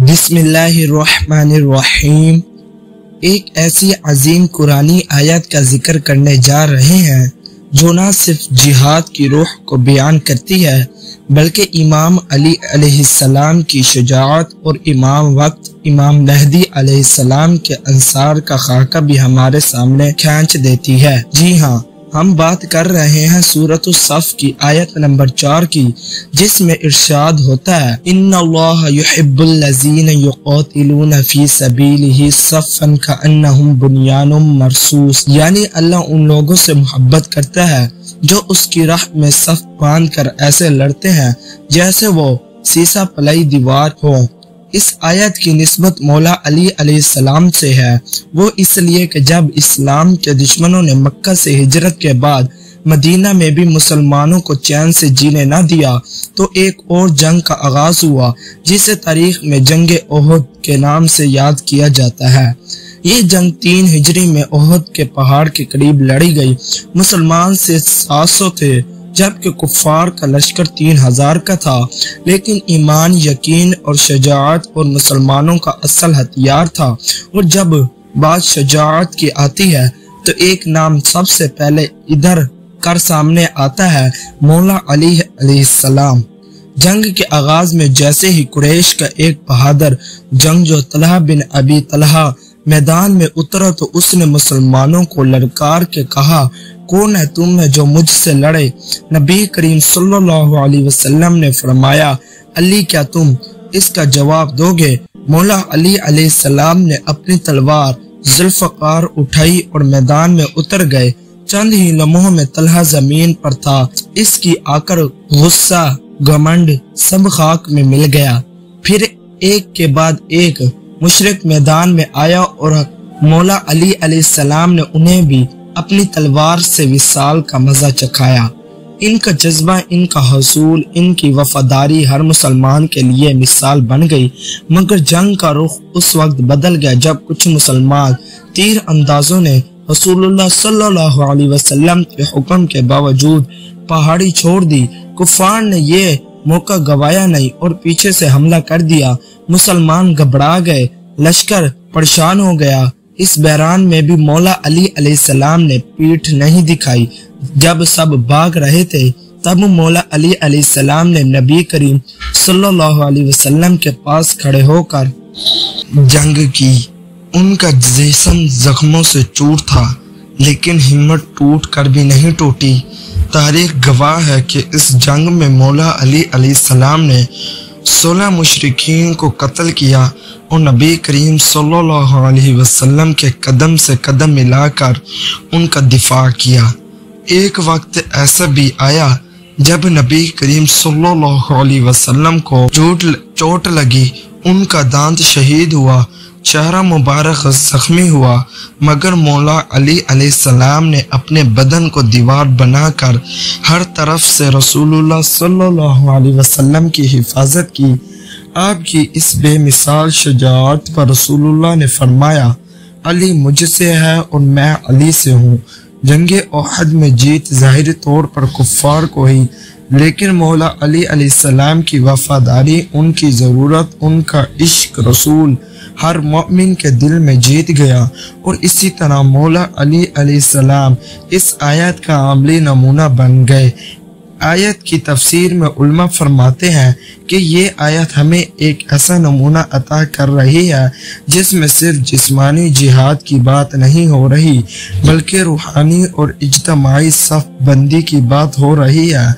बिस्मिल्लाहिर्रहमानिर्रहीम। एक ऐसी अजीम कुरानी आयत का जिक्र करने जा रहे हैं जो न सिर्फ जिहाद की रूह को बयान करती है बल्कि इमाम अली अलैहिस्सलाम की शुजाअत और इमाम वक्त इमाम महदी अलैहिस्सलाम के अंसार का खाका भी हमारे सामने खींच देती है। जी हाँ, हम बात कर रहे हैं सूरत सफ की आयत नंबर 4 की, जिसमें इरशाद होता है इन्नल्लाह युहिब्बुल लज़ीना युक़ातिलूना फ़ी सबीलिही सफ़्फ़न कअन्नहुम बुनियानुम मरसूस। यानी अल्लाह उन लोगों से मोहब्बत करता है जो उसकी राह में सफ बांध कर ऐसे लड़ते हैं जैसे वो सीसा पलाई दीवार हो। इस आयत की निस्बत मौला अली अलैहिस्सलाम से है, वो इसलिए कि जब इस्लाम के दुश्मनों ने मक्का से हिजरत के बाद मदीना में भी मुसलमानों को चैन से जीने न दिया तो एक और जंग का आगाज हुआ जिसे तारीख में जंग ओहद के नाम से याद किया जाता है। ये जंग 3 हिजरी में ओहद के पहाड़ के करीब लड़ी गई। मुसलमान से 700 थे जबकि कुफ्फार का लश्कर 3000 का था, लेकिन ईमान, यकीन और शजाअत और मुसलमानों का असल हथियार था। और जब बात शजाअत की आती है तो एक नाम सबसे पहले इधर कर सामने आता है, मौला अली अलैहिस्सलाम। जंग के आगाज में जैसे ही कुरैश का एक बहादुर जंगजू तलहा बिन अबी तलहा मैदान में उतरा तो उसने मुसलमानों को ललकार के कहा, कौन है तुम है जो मुझसे लड़े? नबी करीम सल्लल्लाहु अलैहि वसल्लम ने फरमाया, अली, क्या तुम इसका जवाब दोगे? मौला अली अलैहिस्सलाम ने अपनी तलवार जुल्फ़कार उठाई और मैदान में उतर गए। चंद ही लम्हों में तलहा जमीन पर था। इसकी आकर गुस्सा, घमंड सब खाक में मिल गया। फिर एक के बाद एक मुशरिक मैदान में आया और मौला अली अलैहिस्सलाम ने उन्हें भी अपनी तलवार से विसाल का मजा चखाया। इनका जज्बा, इनका हसूल, इनकी वफादारी हर मुसलमान के लिए मिसाल बन गई। मगर जंग का रुख उस वक्त बदल गया जब कुछ मुसलमान तीर अंदाजों ने रसूलुल्लाह सल्लल्लाहु अलैहि वसल्लम के हुक्म के बावजूद पहाड़ी छोड़ दी। कुफार ने ये मौका गवाया नहीं और पीछे से हमला कर दिया। मुसलमान घबरा गए, लश्कर परेशान हो गया। इस बहरान में भी मौला अली अलैहिस्सलाम ने पीठ नहीं दिखाई। जब सब भाग रहे थे तब मौला अली अलैहिस्सलाम ने नबी करीम सल्लल्लाहु अलैहि वसल्लम के पास खड़े होकर जंग की। उनका जिस्म जख्मों से चूर था, लेकिन हिम्मत टूट कर भी नहीं टूटी। तारीख गवाह है कि इस जंग में मौला अली अलैहिस्सलाम ने 16 मुशरिकीन को कत्ल किया और नबी करीम सल्लल्लाहु अलैहि वसल्लम के कदम से कदम मिलाकर उनका दिफा किया। एक वक्त ऐसा भी आया जब नबी करीम सल्लल्लाहु अलैहि वसल्लम को चोट लगी, उनका दांत शहीद हुआ, चेहरा मुबारक जख्मी हुआ, मगर मौला अली अलैहिस्सलाम ने अपने बदन को दीवार बनाकर हर तरफ से रसूलुल्लाह सल्लल्लाहु अलैहि वसल्लम की हिफाजत की। आपकी इस बेमिसाल शजाअत पर रसूलुल्लाह ने फरमाया, अली मुझसे है और मैं अली से हूँ। जंगे ओहद में जीत ज़ाहिरी तौर पर कुफ्फार को ही, लेकिन मौला अली अलैहिस्सलाम की वफादारी, उनकी ज़रूरत, उनका इश्क रसूल हर मोमिन के दिल में जीत गया। और इसी तरह मौला अली अलैहिस्सलाम इस आयत का अमली नमूना बन गए। आयत की तफसीर में उलमा फरमाते हैं कि ये आयत हमें एक ऐसा नमूना अता कर रही है जिसमें सिर्फ जिस्मानी जिहाद की बात नहीं हो रही बल्कि रूहानी और इज्तमाई सफ बंदी की बात हो रही है।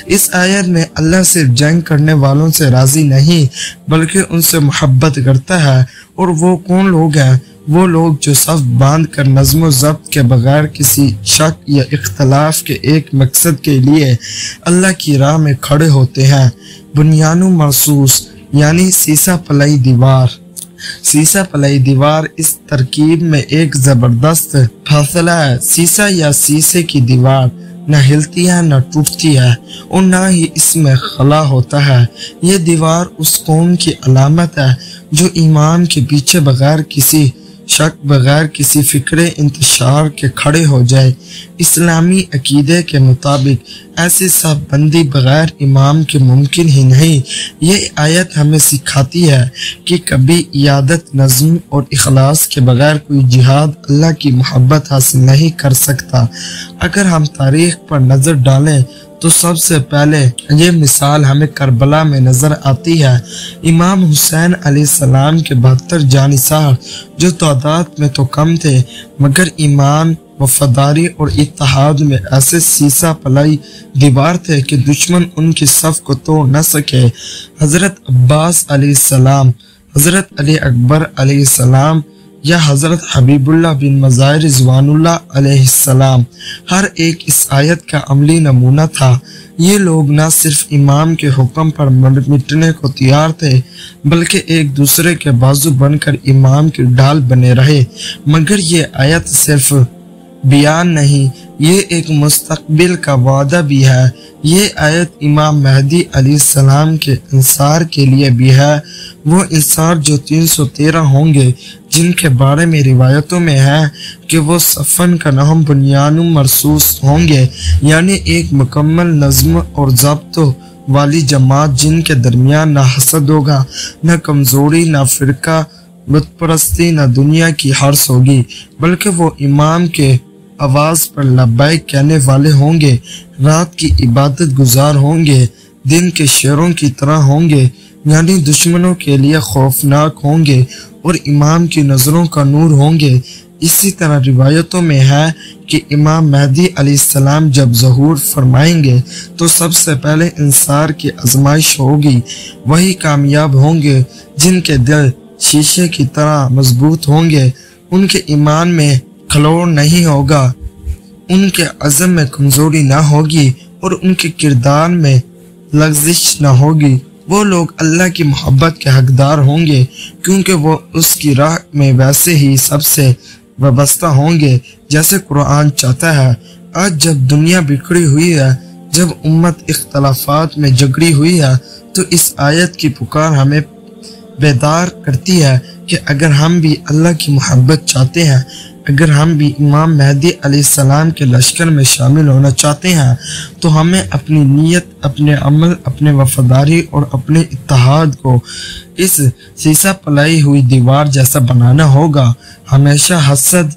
इस आयत में अल्लाह सिर्फ जंग करने वालों से राजी नहीं बल्कि उनसे मोहब्बत करता है। और वो कौन लोग हैं? वो लोग जो सफ बांध कर नज़्म ज़ब्त के बगैर किसी शक या इख्तलाफ के एक मकसद के लिए अल्लाह की राह में खड़े होते हैं। बुनियानु मरसूस यानी सीसा पलाई दीवार। सीसा पलाई दीवार इस तरकीब में एक जबरदस्त फासला है। सीसा या शीशे की दीवार न हिलती है न टूटती है और न ही इसमें खला होता है। ये दीवार उस कौम की अलामत है जो ईमान के पीछे बगैर किसी शक बगैर किसी फिक्र इंतशार के खड़े हो जाए। इस्लामी अकीदे के मुताबिक ऐसी सब बंदी बगैर इमाम के मुमकिन ही नहीं। ये आयत हमें सिखाती है कि कभी इयादत, नज़्म और इखलास के बगैर कोई जिहाद अल्लाह की मोहब्बत हासिल नहीं कर सकता। अगर हम तारीख पर नज़र डालें तो सबसे पहले ये मिसाल हमें करबला में नजर आती है। इमाम हुसैन अलैहिस्सलाम के 72 जानिसार जो तादाद में तो कम थे मगर ईमान, वफादारी और इत्तेहाद में ऐसे सीसा पलाई दीवार थे कि दुश्मन उनकी सफ को तोड़ न सके। हजरत अब्बास अलैहिस्सलाम, हजरत अली अकबर अलैहिस्सलाम या हजरत हबीबुल्लाह बिन मज़ाहिर रिज़वानुल्लाह अलैहिस्सलाम हर एक इस आयत का अमली नमूना था। ये लोग न सिर्फ इमाम के हुक्म पर मिटने को तैयार थे बल्कि एक दूसरे के बाजू बनकर इमाम की ढाल बने रहे। मगर ये आयत सिर्फ बयान नहीं, ये एक मुस्तकबिल का वादा भी है। ये आयत इमाम महदी अलैहिस्सलाम के अंसार के लिए भी है। वो अंसार जो 313 होंगे जिनके बारे में रिवायतों में है कि वो सफन का नाम बुनियानु मरसूस होंगे, यानी एक मुकम्मल नज़्म और ज़ब्त वाली जमात जिनके दरमियान ना हसद होगा, न कमजोरी, न फिरका बुतपरस्ती, न दुनिया की हर्स होगी, बल्कि वो इमाम के आवाज पर लब्बैक कहने वाले होंगे, रात की इबादत गुजार होंगे, दिन के शेरों की तरह होंगे, यानी दुश्मनों के लिए खौफनाक होंगे और इमाम की नजरों का नूर होंगे। इसी तरह रिवायतों में है कि इमाम महदी अलैहिस्सलाम जब ज़हूर फरमाएंगे तो सबसे पहले इंसार की आजमाइश होगी। वही कामयाब होंगे जिनके दिल शीशे की तरह मजबूत होंगे, उनके ईमान में खलोड़ नहीं होगा, उनके अज़म में कमजोरी ना होगी और उनके किरदार में लग़ज़िश ना होगी। वो लोग अल्लाह की मोहब्बत के हकदार होंगे क्योंकि वो उसकी राह में वैसे ही सबसे वाबस्ता होंगे जैसे कुरान चाहता है। आज जब दुनिया बिखरी हुई है, जब उम्मत इख्तलाफात में जगड़ी हुई है, तो इस आयत की पुकार हमें बेदार करती है कि अगर हम भी अल्लाह की मोहब्बत चाहते हैं, अगर हम भी इमाम महदी अलैहिस्सलाम के लश्कर में शामिल होना चाहते हैं, तो हमें अपनी नीयत, अपने अमल, अपने वफादारी और अपने इत्तेहाद को इस सीसा पलाई हुई दीवार जैसा बनाना होगा। हमेशा हसद,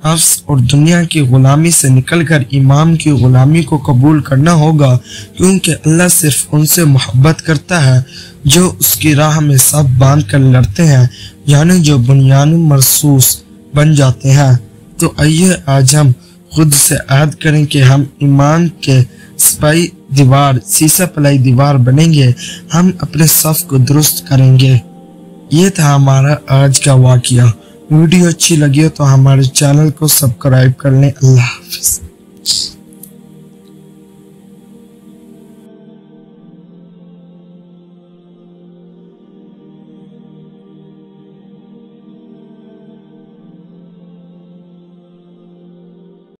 नफ्स और दुनिया की गुलामी से निकलकर इमाम की गुलामी को कबूल करना होगा, क्योंकि अल्लाह सिर्फ उनसे मोहब्बत करता है जो उसकी राह में सब बांध कर लड़ते हैं, यानी जो बुनियानु मरसूस बन जाते हैं। तो आइए आज हम खुद से अहद करें कि हम ईमान के सिपाही दीवार, सीसा पलाई दीवार बनेंगे, हम अपने सफ को दुरुस्त करेंगे। ये था हमारा आज का वाकया। वीडियो अच्छी लगी हो तो हमारे चैनल को सब्सक्राइब कर लें। अल्लाह हाफिज।